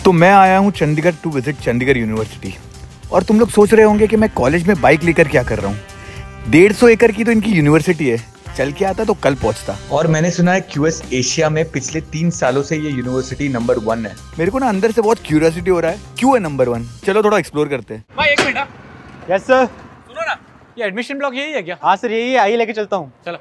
तो मैं आया हूँ Chandigarh to visit Chandigarh University. और तुम लोग सोच रहे होंगे कि मैं कॉलेज में बाइक लेकर क्या कर रहा हूँ। 150 एकड़ की तो इनकी यूनिवर्सिटी है, चल के आता तो कल पहुंचता। और मैंने सुना है क्यूएस एशिया में पिछले 3 सालों से ये यूनिवर्सिटी नंबर 1 है। मेरे को ना अंदर से बहुत क्यूरियोसिटी हो रहा है, क्यों है नंबर 1। चलो थोड़ा एक्सप्लोर करते हैं। भाई 1 मिनट। Yes sir. सुनो ना, ये एडमिशन ब्लॉक यही है क्या? हाँ सर यही है, आइए लेके चलता हूँ। चलो।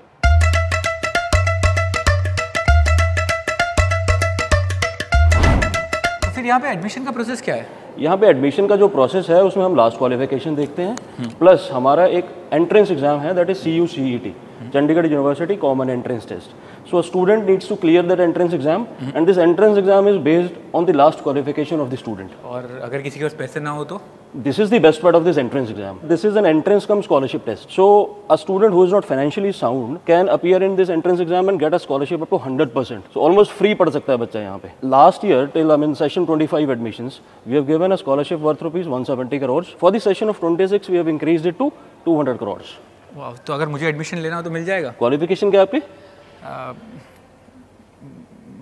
तो फिर यहाँ पे एडमिशन का प्रोसेस क्या है? यहाँ पे एडमिशन का जो प्रोसेस है उसमें हम लास्ट क्वालिफिकेशन देखते हैं, प्लस हमारा एक एंट्रेंस एग्जाम है, that is CUCET, Chandigarh University common entrance test. So a student needs to clear that entrance exam, and this entrance exam is based on the last qualification of the student. और अगर किसी के पास पैसे ना हो तो? This is the best part of this entrance exam. This is an entrance cum scholarship test. So a student who is not financially sound can appear in this entrance exam and get a scholarship up to 100%. So almost free पढ़ सकता है बच्चा यहाँ पे. Last year till session 25 admissions, we have given a scholarship worth rupees 170 crores. For the session of 26, we have increased it to 200 crores. वाह, तो अगर मुझे एडमिशन लेना हो तो मिल जाएगा? क्वालिफिकेशन क्या है आपकी?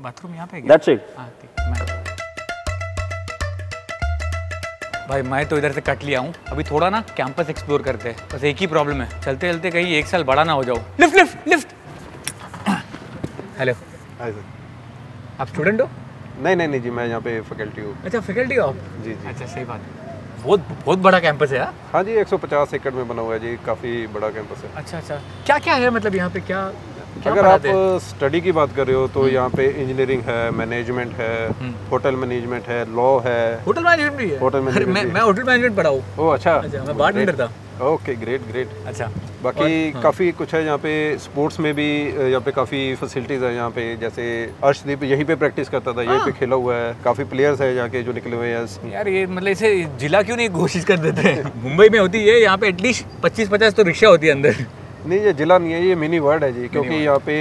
बाथरूम यहाँ पे? That's it. भाई मैं तो इधर से कट लिया हूँ, अभी थोड़ा ना कैंपस एक्सप्लोर करते हैं। बस एक ही प्रॉब्लम है, चलते चलते कहीं 1 साल बड़ा ना हो जाओ। Lift lift lift. Hello. Hi sir. आप स्टूडेंट हो? नहीं जी, मैं यहाँ पे फैकल्टी हूँ। अच्छा फैकल्टी हो आप? जी। अच्छा सही बात है। बहुत बड़ा कैंपस है। हाँ जी, 150 एकड़ में बना हुआ है जी, काफ़ी बड़ा कैंपस है। अच्छा क्या क्या है, मतलब यहाँ पे क्या अगर आप स्टडी की बात कर रहे हो तो यहाँ पे इंजीनियरिंग है, मैनेजमेंट है, होटल मैनेजमेंट है, लॉ है। होटल मैनेजमेंट भी है? होटल मैनेजमेंट मैं होटल मैनेजमेंट पढ़ा हूँ। ओह अच्छा, मैं बारटेंडर था। Okay great. अच्छा बाकी काफ़ी कुछ है यहाँ पे। स्पोर्ट्स में भी यहाँ पे काफ़ी फैसिलिटीज़ है यहाँ पे। जैसे अर्शदीप यहीं पे प्रैक्टिस करता था, यहीं पे खेला हुआ है। काफ़ी प्लेयर्स है यहाँ के जो निकले हुए हैं। यार ये मतलब इसे जिला क्यों नहीं घोषित कर देते हैं? मुंबई में होती है, यहाँ पे एटलीस्ट 25-50 तो रिक्शा होती है अंदर। नहीं, ये जिला नहीं है, ये मिनी वर्ल्ड है जी, क्योंकि यहाँ पे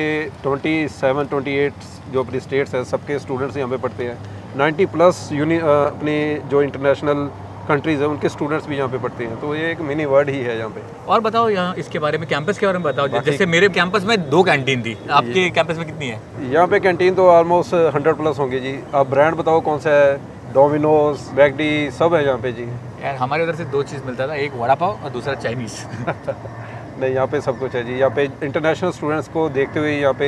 27-28 जो अपनी स्टेट्स हैं सबके स्टूडेंट्स यहाँ पे पढ़ते हैं। 90+ अपनी जो इंटरनेशनल कंट्रीज़ हैं उनके स्टूडेंट्स भी यहाँ पे पढ़ते हैं, तो ये एक मिनी वर्ल्ड ही है यहाँ पे। और बताओ यहाँ इसके बारे में, कैंपस के बारे में बताओ। जैसे मेरे कैंपस में 2 कैंटीन थी, आपके कैंपस में कितनी है? यहाँ पे कैंटीन तो ऑलमोस्ट 100+ होंगी जी। आप ब्रांड बताओ कौन सा है? डोमिनोज, मैकडी सब है यहाँ पे जी। यार हमारे उधर से 2 चीज़ मिलता था, एक वड़ा पाव और दूसरा चाइनीज़। नहीं, यहाँ पे सब कुछ है जी। यहाँ पे इंटरनेशनल स्टूडेंट्स को देखते हुए यहाँ पे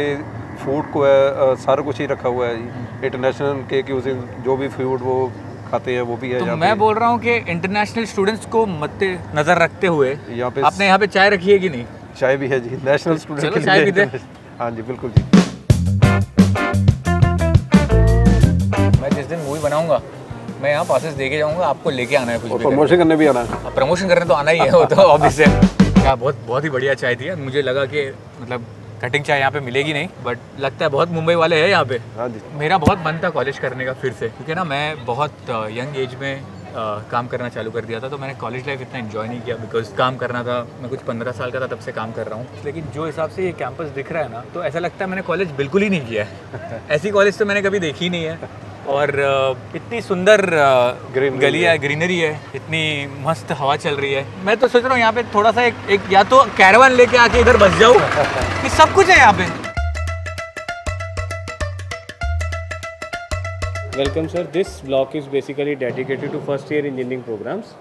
फूड को है, सारा कुछ ही रखा हुआ है जी। इंटरनेशनल के यूजिंग जो भी फूड वो खाते हैं वो भी है। तो मैं बोल रहा हूँ कि इंटरनेशनल स्टूडेंट्स को मद्दे नज़र रखते हुए यहाँ पे आपने यहाँ पे चाय रखी है कि नहीं? चाय भी है जी, नेशनल स्टूडेंट चलो चाय पीते। हाँ जी बिल्कुल जी। मैं जिस दिन मूवी बनाऊंगा मैं यहाँ पासेस देके जाऊँगा, आपको लेके आना है। कुछ प्रमोशन करने भी आना है? प्रमोशन करने तो आना ही है, वो तो ऑब्वियस है। क्या बहुत ही बढ़िया चाय थी। मुझे लगा कि मतलब कटिंग चाय यहाँ पे मिलेगी नहीं, बट लगता है बहुत मुंबई वाले हैं यहाँ पे। हाँ जी। मेरा बहुत मन था कॉलेज करने का फिर से, क्योंकि ना मैं बहुत यंग एज में काम करना चालू कर दिया था, तो मैंने कॉलेज लाइफ इतना एंजॉय नहीं किया, बिकॉज काम करना था। मैं कुछ 15 साल का था तब से काम कर रहा हूँ। लेकिन जो हिसाब से ये कैंपस दिख रहा है ना, तो ऐसा लगता है मैंने कॉलेज बिल्कुल ही नहीं किया है। ऐसी कॉलेज तो मैंने कभी देखी नहीं है। और इतनी सुंदर गलियाँ, ग्रीनरी है, इतनी मस्त हवा चल रही है। मैं तो सोच रहा हूँ यहाँ पे थोड़ा सा एक या तो कैरावान लेके आके इधर बस जाऊँ। ये सब कुछ है यहाँ पे। Welcome sir, this block is basically dedicated to first year engineering programs.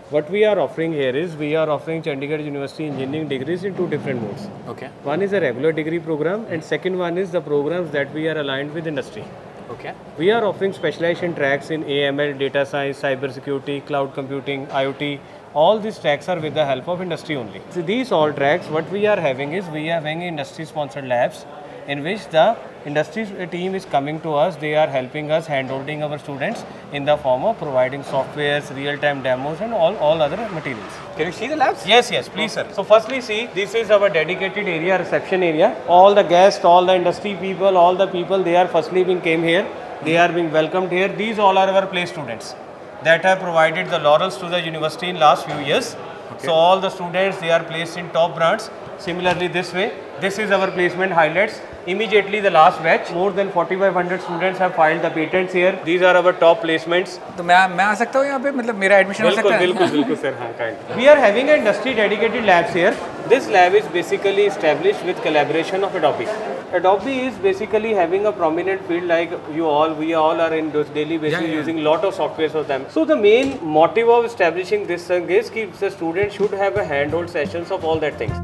What we are offering here is, we are offering Chandigarh University engineering degrees in 2 different modes. Okay. One is a regular degree program and second one is the programs that we are aligned with industry. Okay. We are offering specialization tracks in AML, data science, cyber security, cloud computing, IoT. All these tracks are with the help of industry only. So these all tracks, what we are having is, we are having industry sponsored labs in which the industry team is coming to us. They are helping us, hand-holding our students in the form of providing softwares, real-time demos and all other materials. Can you see the labs? Yes, please sir. So firstly see, this is our dedicated area, reception area. All the guests, all the industry people, all the people, they are firstly being came here. They are being welcomed here. These all are our place students that have provided the laurels to the university in last few years. Okay. So all the students, they are placed in top brands. Similarly this way, this is our placement highlights. Immediately the last batch, more than 4,500 students have filed the patents here. These are our top placements. तो मैं आ सकता हूँ यहाँ पे, मतलब मेरा admission हो सकता है? बिल्कुल सर, हाँ kind. We are having a industry dedicated labs here. This lab is basically established with collaboration of Adobe. Adobe is basically having a prominent field like we all are in those daily basis using lot of softwares of them. So the main motive of establishing this thing is that the student should have a handhold sessions of all that things.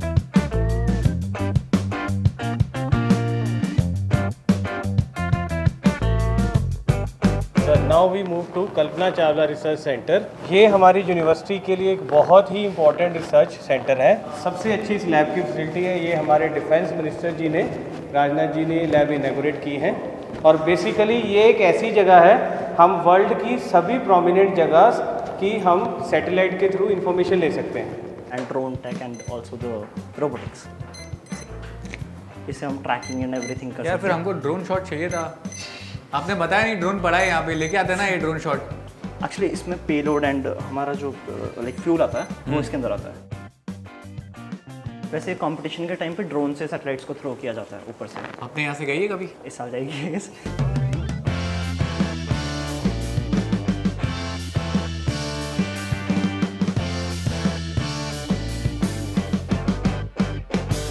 Now we move to Kalpana Chawla research centre. ये हमारी university के लिए एक बहुत ही important research centre है। सबसे अच्छी इस लैब की फैसिलिटी है, ये हमारे डिफेंस मिनिस्टर जी ने, राजनाथ जी ने लैब इनॉग्रेट की है। और बेसिकली ये एक ऐसी जगह है, हम वर्ल्ड की सभी प्रोमिनेंट जगह की हम सैटेलाइट के थ्रू इंफॉर्मेशन ले सकते हैं। And drone tech and also the robotics, इससे हम ट्रैकिंग एंड एवरीथिंग कर सकते हैं। फिर हमको ड्रोन शॉट चाहिए था, आपने बताया नहीं, ड्रोन पड़ा है यहाँ पे, लेके आते ना ये ड्रोन शॉट। एक्चुअली इसमें पेलोड एंड हमारा जो लाइक फ्यूल आता है वो इसके अंदर आता है। वैसे कंपटीशन के टाइम पे ड्रोन से सैटेलाइट्स को थ्रो किया जाता है ऊपर से। आपने यहाँ से गई है कभी? इस साल जाएगी।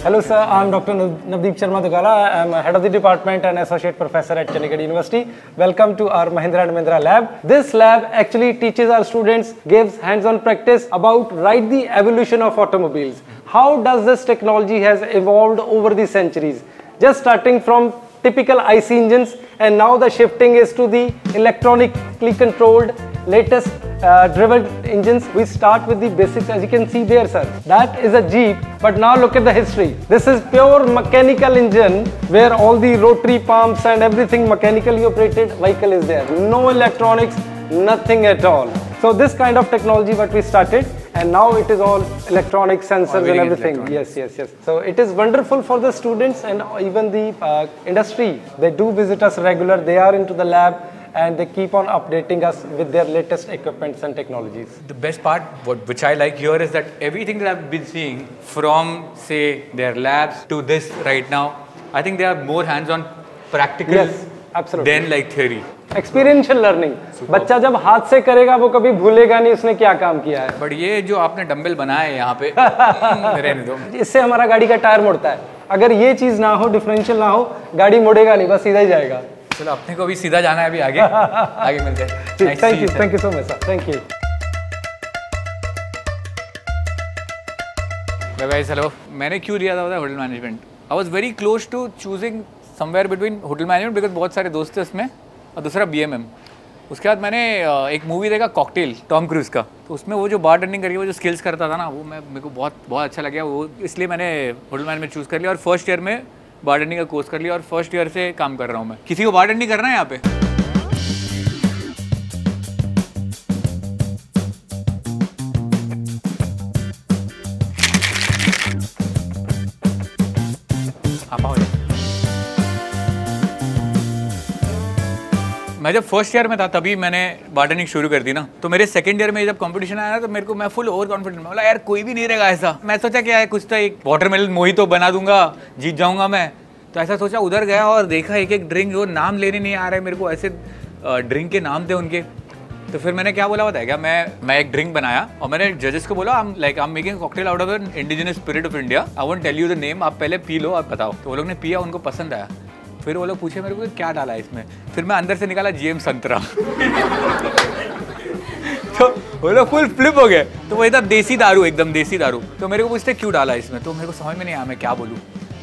Hello sir, I am Dr. Navdeep Sharma Dugala. I am head of the department and associate professor at Chandigarh University. Welcome to our Mahindra & Mahindra lab. This lab actually teaches our students, gives hands-on practice about the evolution of automobiles. How does this technology has evolved over the centuries? Just starting from typical IC engines, and now the shifting is to the electronically controlled latest driven engines. We start with the basics, as you can see there sir. That is a Jeep, but now look at the history. This is pure mechanical engine where all the rotary pumps and everything mechanically operated vehicle is there. No electronics, nothing at all. So this kind of technology what we started, and now it is all electronic sensors and everything. Yes. So it is wonderful for the students and even the industry. They do visit us regular. They are into the lab and they keep on updating us with their latest equipments and technologies. The best part, which I like here, is that everything that I've been seeing from, say, their labs to this right now, I think they are more hands-on practical than like theory. Experiential learning. बच्चा जब हाथ से करेगा वो कभी भूलेगा नहीं उसने क्या काम किया है। बट ये जो आपने डंबल बनाए यहाँ पे, रहने दो। इससे हमारा गाड़ी का टायर मुड़ता है। अगर ये चीज ना हो, डिफरेंशियल ना हो, गाड़ी मुड़ेगा नहीं, बस सीधा ही जाएगा। चलो अपने को भी सीधा जाना है अभी आगे। आगे मिलते हैं। Thank you so much sir, thank you. Guys hello, मैंने क्यों लिया था hotel management? I was very close to choosing somewhere between hotel management, because बहुत सारे दोस्त थे उसमें, और दूसरा BMM। उसके बाद मैंने एक मूवी देखा कॉकटेल, टॉम क्रूज का, तो उसमें वो जो बार टेंडिंग करके वो जो स्किल्स करता था ना, वो मेरे को बहुत अच्छा लगा, वो इसलिए मैंने होटल मैनेजमेंट चूज़ कर लिया और फर्स्ट ईयर में बारटेंडिंग का कोर्स कर लिया और फर्स्ट ईयर से काम कर रहा हूँ मैं। किसी को बारटेंडिंग करना है यहाँ पे? आप आओ। मैं जब फर्स्ट ईयर में था तभी मैंने बारटेंडिंग शुरू कर दी ना, तो मेरे सेकंड ईयर में जब कंपटीशन आया ना, तो मैं फुल ओवर कॉन्फिडेंट, मैं बोला यार कोई भी नहीं रहेगा ऐसा। मैं सोचा क्या है, कुछ तो एक वाटरमेलन मोहितो बना दूंगा, जीत जाऊंगा मैं, तो ऐसा सोचा। उधर गया और देखा एक ड्रिंक, वो नाम लेने नहीं आ रहे मेरे को, ऐसे ड्रिंक के नाम थे उनके। तो फिर मैंने क्या बोला बताया क्या, मैं एक ड्रिंक बनाया और मैंने जजेस को बोला I am making cocktail out of an indigenous spirit of India, I won't tell you the name, आप पहले पी लो, आप बताओ। तो वो लोग ने पिया, उनको पसंद आया। फिर वो लोग पूछे मेरे को क्या डाला है इसमें, फिर मैं अंदर से निकाला GM संतरा। तो वो लोग फुल फ्लिप हो गए। तो वो एकदम देसी दारू, एकदम देसी दारू। तो मेरे को पूछते क्यों डाला इसमें, तो मेरे को समझ में नहीं आया मैं क्या बोलूँ।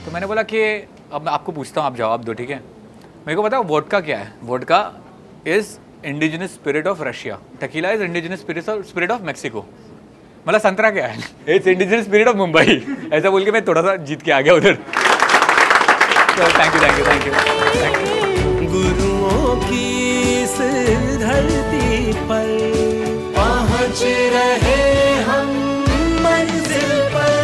तो मैंने बोला कि अब मैं आपको पूछता हूँ, आप जवाब दो, ठीक है? मेरे को बताओ वोडका क्या है? Vodka is indigenous spirit of Russia, tequila is indigenous spirit of Mexico. मतलब संतरा क्या है? It's indigenous spirit of Mumbai. ऐसा बोल के मैं थोड़ा सा जीत के आ गया उधर। Thank you. गुरुओं की इस धरती पर पहुँच रहे हम मंजिल पर।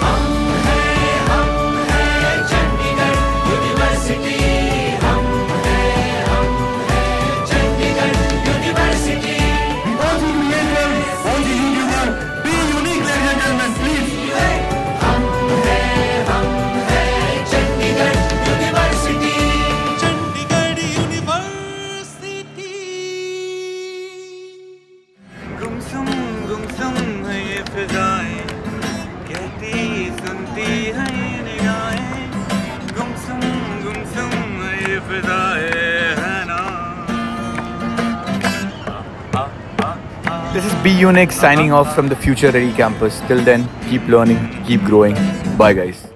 हम हैं चंडीगढ़ यूनिवर्सिटी, हम हैं Chandigarh university. Be unique, ladies and gentlemen, please. हम हैं चंडीगढ़ यूनिवर्सिटी, चंडीगढ़ यूनिवर्सिटी। गुमसुम This is B Unique signing off from the Future Ready campus. Till then, keep learning, keep growing. Bye guys.